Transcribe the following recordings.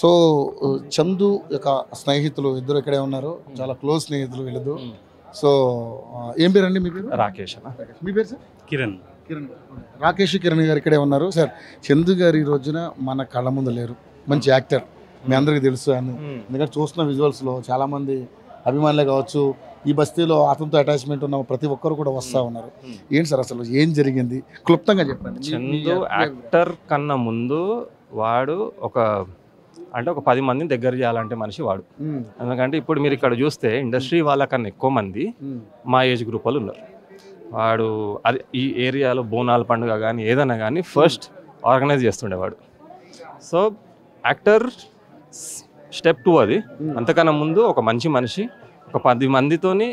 So Chandu యొక్క స్నేహితులు ఇద్దరు ఇక్కడే ఉన్నారు, చాలా క్లోజ్ స్నేహితులు వీళ్ళదు. సో ఏం పేరు అండి మీ పేరు? రాకేష్. మీ పేరు సార్? కిరణ్. రాకేష్ కిరణ్ గారు ఇక్కడే ఉన్నారు. సార్ చందు గారు ఈ రోజున మన కళ్ళ ముందు లేరు. మంచి యాక్టర్, మీ అందరికీ తెలుసు. ఎందుకంటే చూస్తున్న విజువల్స్లో చాలామంది అభిమానులే కావచ్చు, ఈ బస్తీలో అతనితో అటాచ్మెంట్ ఉన్న ప్రతి ఒక్కరు కూడా వస్తూ ఉన్నారు. ఏంటి సార్ అసలు ఏం జరిగింది, క్లుప్తంగా చెప్పండి. చందు యాక్టర్ కన్నా ముందు వాడు ఒక 10 మందిని దగ్గర చేయాలంటే మనిషి వాడు. ఎందుకంటే ఇప్పుడు మీరు ఇక్కడ చూస్తే ఇండస్ట్రీ వాళ్ళకన్నా ఎక్కువ మంది మా ఏజ్ గ్రూప్ వాళ్ళు ఉన్నారు. వాడు అది ఈ ఏరియాలో బోనాల పండుగ కానీ ఏదైనా కానీ ఫస్ట్ ఆర్గనైజ్ చేస్తుండేవాడు. సో యాక్టర్ స్టెప్ 2 అది. అంతకన్నా ముందు ఒక మంచి మనిషి, ఒక 10 మందితోని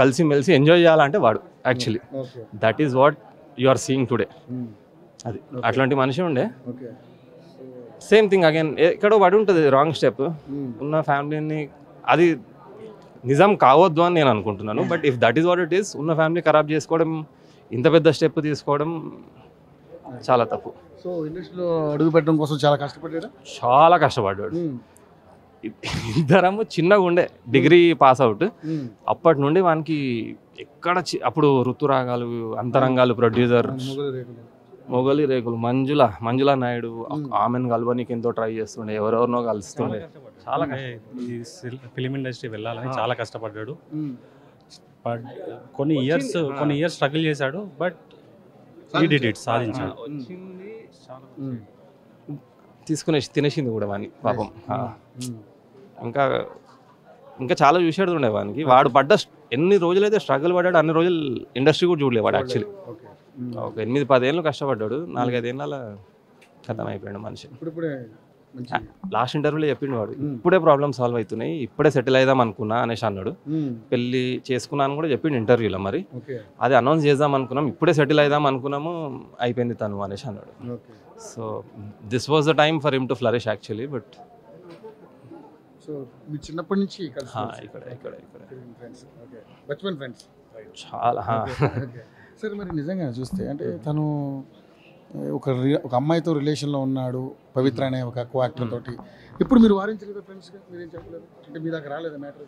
కలిసిమెలిసి ఎంజాయ్ చేయాలంటే వాడు actually. That is what you are seeing today. అది అట్లాంటి మనిషి ఉండే. సేమ్ థింగ్ అగైన్ ఎక్కడో పడి ఉంటుంది రాంగ్ స్టెప్. ఉన్న ఫ్యామిలీని అది నిజం కావద్దు అని నేను అనుకుంటున్నాను. But if that is what it is, ఉన్న ఫ్యామిలీ ఖరాబ్ చేసుకోవడం, ఇంత పెద్ద స్టెప్ తీసుకోవడం చాలా తప్పు. సో ఇండస్ట్రీలో అడుగు పెట్టడం కోసం చాలా కష్టపడ్డాడు. ఇద్దరము చిన్నగా ఉండే, డిగ్రీ పాస్ అవుట్. అప్పటి నుండి వానికి ఎక్కడ అప్పుడు ఋతురాగాలు, అంతరంగాలు ప్రొడ్యూసర్, మొగలి రేకులు, మంజులా నాయుడు, ఆమెను కలవనీకి ఎంతో ట్రై చేస్తుండే, ఎవరెవరినో కలుస్తుండే. చాలా ఫిలిం ఇండస్ట్రీ వెళ్ళాలని చాలా కష్టపడ్డాడు. బట్ కొన్ని ఇయర్స్ స్ట్రగుల్ చేశాడు. బట్ సాధించాడు. తినేసింది కూడా వాడిని పాపం. ఇంకా చాలా చూసాడు ఉండే వానికి. వాడు పడ్డ ఎన్ని రోజులైతే స్ట్రగుల్ పడ్డాడు అన్ని రోజులు ఇండస్ట్రీ కూడా చూడలేవాడు యాక్చువల్లీ. ఒక 8-10 ఏళ్ళు కష్టపడ్డాడు. 4-5 ఏళ్ళ కథం అయిపోయాడు మనిషి. లాస్ట్ ఇంటర్వ్యూలో చెప్పిండు వాడు, ఇప్పుడే ప్రాబ్లమ్ సాల్వ్ అవుతున్నాయి, ఇప్పుడే సెటిల్ అయిదాం అనుకున్నా అనేసి అన్నాడు. పెళ్లి చేసుకున్నాను కూడా చెప్పిండు ఇంటర్వ్యూలో. మరి అది అనౌన్స్ చేద్దాం అనుకున్నాం, ఇప్పుడే సెటిల్ అయిదాం అనుకున్నాము, అయిపోయింది తను అనేసి అన్నాడు. So this was the time for him to flourish actually. But చిన్నప్పటి నుంచి ఇక్కడ చాలా సరే. మరి నిజంగా చూస్తే అంటే తను ఒక అమ్మాయితో రిలేషన్లో ఉన్నాడు, పవిత్ర అనే ఒక కో యాక్టర్ తోటి. ఇప్పుడు మీరు వారించలేదు ఫ్రెండ్స్గా, మీరేం చెప్పలేదు అంటే మీ దాకా రాలేదా మ్యాటర్?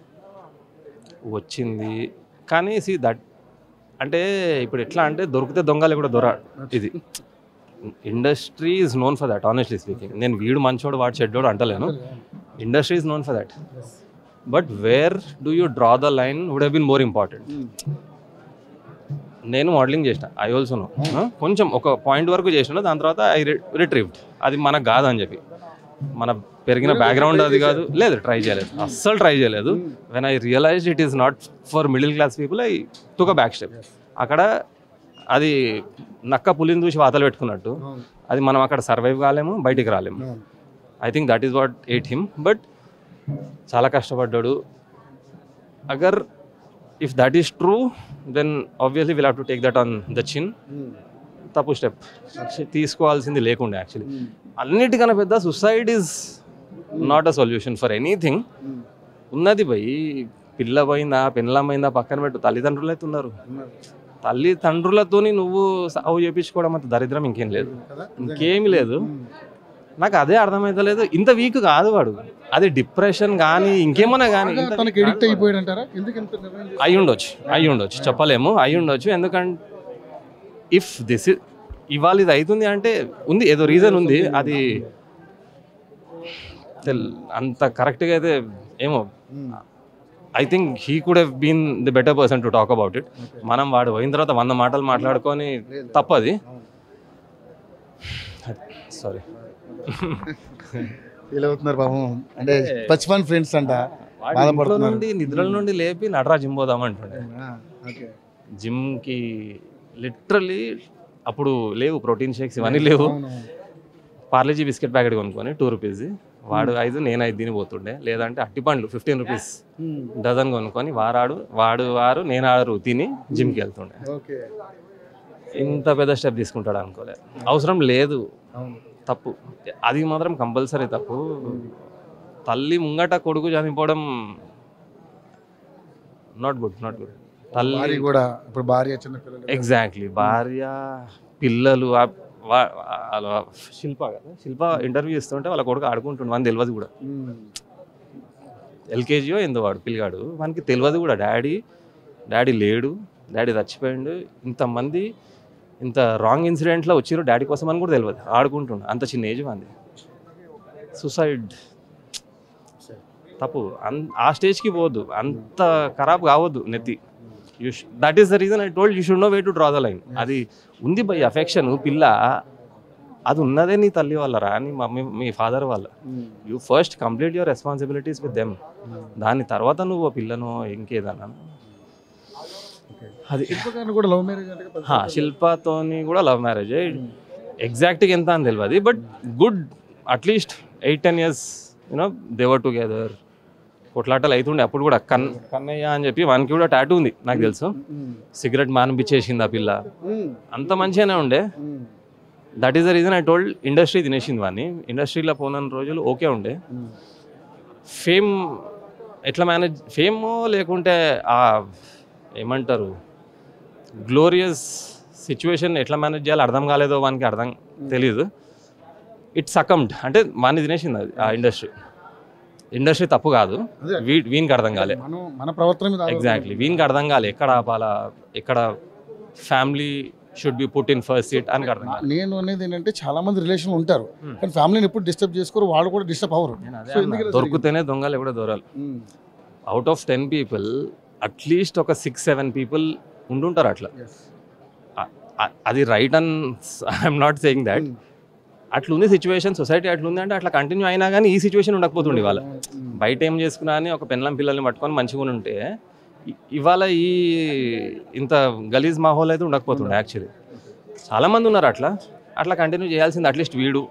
వచ్చింది కానీ అంటే ఇప్పుడు ఎట్లా అంటే దొరికితే దొంగలు కూడా ఇది industry is known for that. Honestly speaking, నేను వీడు మంచోడు వాడు చెడ్డోడు అంటలేను. Industry is known for that. But where do you draw the line would have been more important. నేను మోడలింగ్ చేసిన, ఐ ఆల్సో నో. కొంచెం ఒక పాయింట్ వరకు చేసిన, దాని తర్వాత ఐ రిట్రీవ్డ్. అది మనకు కాదని చెప్పి, మన పెరిగిన బ్యాక్గ్రౌండ్ అది కాదు. లేదు, ట్రై చేయలేదు, అస్సలు ట్రై చేయలేదు. When I realised it is not for middle class people, I took a back step. అక్కడ అది నక్క పులిని చూసి వాతలు పెట్టుకున్నట్టు, అది మనం అక్కడ సర్వైవ్ కాలేము, బయటికి రాలేము. I think that is what ate him. But చాలా కష్టపడ్డాడు. అగర్ if that is true, then obviously will have to take that on the chin. తప్పు స్టెప్ తీసుకోవాల్సింది లేకుండే యాక్చువల్లీ. అన్నిటికన్నా పెద్ద suicide is not a solution for anything. ఉన్నది పోయి పిల్ల పోయిందా పెళ్ళమైందా పక్కన పెట్టు, తల్లిదండ్రులు అయితే ఉన్నారు. తల్లిదండ్రులతోని నువ్వు సాగు చేయించుకోవడం అంత దరిద్రం ఇంకేం లేదు, ఇంకేమీ లేదు. నాకు అదే అర్థమైతలేదు. ఇంత వీక్ కాదు వాడు, అది డిప్రెషన్ కానీ ఇంకేమన్నా కానీ అయి ఉండొచ్చు చెప్పలేము, అయి ఉండొచ్చు. ఎందుకంటే ఇఫ్ దిస్ ఇవాళ ఇది అవుతుంది అంటే ఉంది, ఏదో రీజన్ ఉంది. అది అంత కరెక్ట్గా అయితే ఏమో. I think he could have been the better person to talk about it. మనం వాడు పోయిన తర్వాత 100 మాటలు మాట్లాడుకొని తప్పది. సారీ ఫీల్ అవుతున్నారు పాపం. అంటే బచ్పన్ ఫ్రెండ్స్ అంట, నిద్రల నుండి లేపి నటరా జిమ్ పోదామంటుండే. జిమ్కి లిటరల్లీ అప్పుడు లేవు ప్రోటీన్ షేక్స్, ఇవన్నీ లేవు. పార్లేజీ బిస్కెట్ ప్యాకెట్ కొనుక్కొని 2 రూపీస్, వాడు 5 నేను 5 తిని పోతుండే. లేదంటే అట్టిపండ్లు 15 రూపీస్ డజన్ కొనుక్కొని వాడు నేను 6 తిని జిమ్కి వెళ్తుండే. ఇంత పెద్ద స్టెప్ తీసుకుంటాడు అనుకోలేదు. అవసరం లేదు, తప్పు. అది మాత్రం కంపల్సరీ తప్పు. తల్లి ముంగట కొడుకు చనిపోవడం నాట్ గుడ్. తల్లి కూడా ఇప్పుడు భార్య, చిన్న పిల్లలు, ఎగ్జాక్ట్లీ భార్య పిల్లలు శిల్ప కదా, శిల్ప ఇంటర్వ్యూ ఇస్తుంటే వాళ్ళ కొడుకు ఆడుకుంటుండే, మనకు తెలియదు కూడా. ఎల్కేజీయో ఏందో వాడు పిల్లగాడు, మనకి తెలియదు కూడా డాడీ లేడు, డాడీ చచ్చిపోయిండు, ఇంతమంది ఇంత రాంగ్ ఇన్సిడెంట్లో వచ్చిర్రు డాడీ కోసం అని కూడా తెలియదు, ఆడుకుంటుండు. అంత చిన్న ఏజ్ మంది. సూసైడ్ తప్పు, ఆ స్టేజ్కి పోవద్దు, అంత ఖరాబ్ కావద్దు నెత్తి. That is the reason I told you should no way to draw the line. అది ఉంది బై అఫెక్షన్, పిల్ల అది ఉన్నదే నీ తల్లి వాళ్ళరా, నీ మమ్మీ మీ ఫాదర్ వాళ్ళ. You first complete your responsibilities with them, దాని తర్వాత నువ్వు పిల్లను ఇంకేదన్నా. అది కూడా లవ్ మ్యారేజ్, శిల్పతోని కూడా లవ్ మ్యారేజ్. ఎగ్జాక్ట్గా ఎంత అని తెలియదు, but good at least 8-10 years you know they were together. కొట్లాటలు అవుతుండే అప్పుడు కూడా. కన్నయ్య అని చెప్పి వానికి కూడా టాటూ ఉంది నాకు తెలుసు. సిగరెట్ మానిపించేసింది ఆ పిల్ల, అంత మంచిగానే ఉండే. That is the reason I told industry తినేసింది వాడిని. ఇండస్ట్రీలో పోయిన రోజులు ఓకే ఉండే. ఫేమ్ ఎట్లా మేనేజ్, ఫేమో లేకుంటే ఆ ఏమంటారు గ్లోరియస్ సిచ్యువేషన్ ఎట్లా మేనేజ్ చేయాలో అర్థం కాలేదో వానికి, అర్థం తెలీదు. ఇట్స్ సకమ్డ్ అంటే వాడిని తినేసింది అది. ఆ ఇండస్ట్రీ తప్పు కాదు, వీనికి అర్థం కాలే. మన ప్రవర్తన ఎగ్జాక్ట్లీ వీనికి అర్థం కాలే ఎక్కడ ఆపాలా, ఎక్కడ family should be put in first seat అని అర్థం కాదు. నేను అనేది ఏంటంటే చాలా మంది రిలేషన్ ఉంటారు కానీ ఫ్యామిలీని ఎప్పుడు డిస్టర్బ్ చేసుకోరు, వాళ్ళు కూడా డిస్టర్బ్ అవ్వరు. దొరికితేనే దొంగలు కూడా దొరాలి. అవుట్ ఆఫ్ 10 people అట్లీస్ట్ ఒక 6-7 people ఉండుంటారు అట్లా. అది right and I'm not saying that. అట్లుంది సిచ్యువేషన్, సొసైటీ అట్లుంది అంటే అట్లా కంటిన్యూ అయినా కానీ ఈ సిచ్యువేషన్ ఉండకపోతుండే. వాళ్ళ బయట ఏం చేసుకున్నా అని ఒక పెళ్ళం పిల్లల్ని పట్టుకొని మంచిగా ఉంటే ఇవాళ ఈ ఇంత గలీజ్ మాహోల్ అయితే ఉండకపోతుండే. యాక్చువల్లీ చాలామంది ఉన్నారు అట్లా కంటిన్యూ చేయాల్సింది అట్లీస్ట్ వీడు.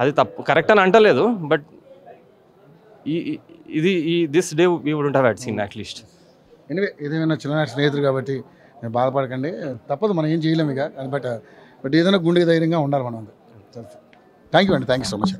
అది తప్పు కరెక్ట్ అని అంటలేదు, but this day we would have seen at least. Anyway ఏదేమైనా చిన్ననాటి స్నేహితులు కాబట్టి నేను బాధపడకండి, తప్పదు, మనం ఏం చేయలేము ఇక. బట్ ఏదైనా గుండెకి ధైర్యంగా ఉండాలి మనం. థ్యాంక్ యూ అండి, థ్యాంక్ యూ సో మచ్.